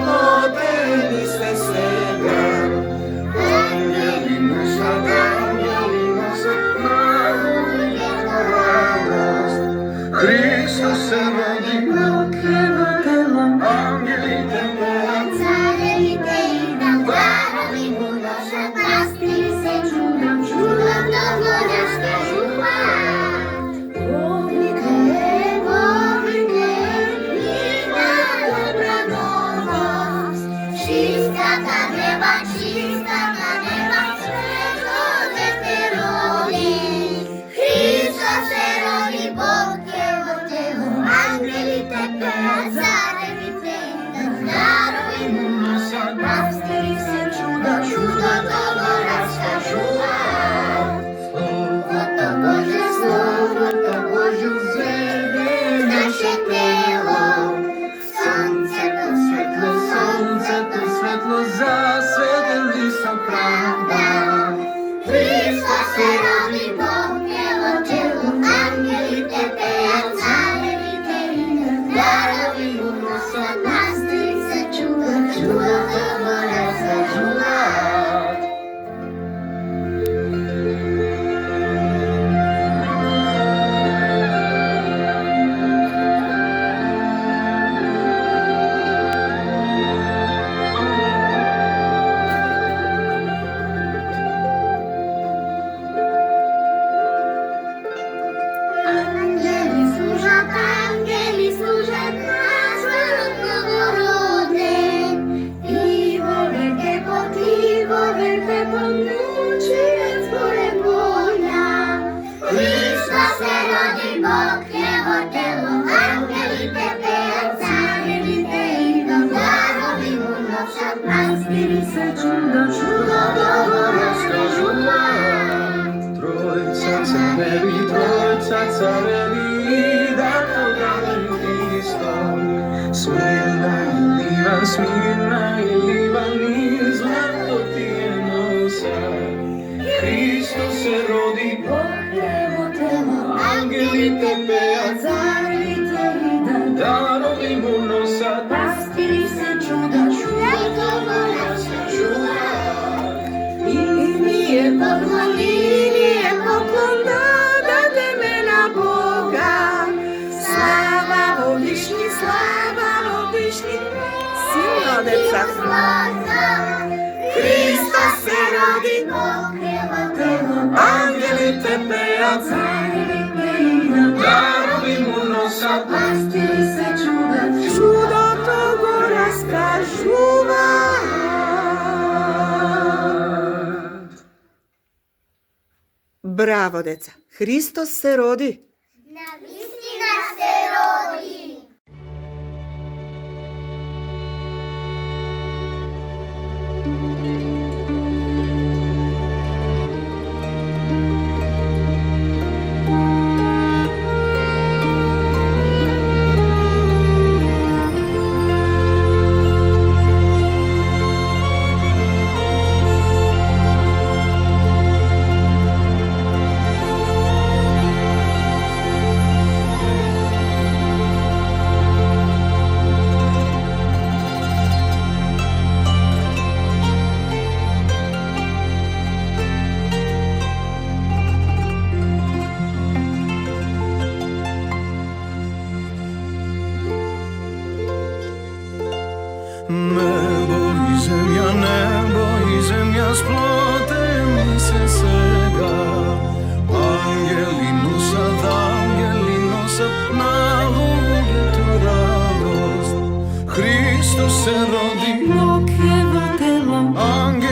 rodeni ste svega. Angeli nosa pravu radost. Hristos se rodi, angeli tebe, carevi te izdam, darovi mu noša, pastiri se čudom dobro raskažu vam. Povike, ima dobra novost, čista ta neba, svetlo dete rodi. Hristos se rodi, Bog je otelo, angeli tebe, carevi te izdam, darovi mu noša, pastiri se čudom dobro raskažu vam. Slovo to Božju zebe, naše telo, sonce to svetlo, zasvetili su pravda. Hristos se rodi, Bog je otelo, angeli tebe, carevi te izdam, darovi mu noša, pastiri se čudom dobro raskažu vam. Angeli služat nas, rod novorodne. I volete ponučit zbore polja. Hristos se rodi, Bog je otelo, angeli tebe, carevi te izdam, darovi mu noša, pastiri se čudom dobro raskažu vam. Trojca carevi, da pogalim Hristom. Smirna i Livan, i zlato ti je nosa. Hristos se rodi, Bog je otelo, angeli tebe, carevi te izdam, darovi mu nosa. pastiri se čudom dobro raskažu vam. I nije poklon da dade na Boga. Slava obišni, silno deca. Hristos se rodi, Bog je otelo, Angeli tebe, carevi te izdam, darovi mu nosa. pastiri se čudo togo raskažu vam. Bravo, deca! Hristos se rodi! Istina se rodi. Nebo i zemlja splote mi se svega. Angeli nosa na ljutu radost. Hristos se rodi, Bog je otelo, angeli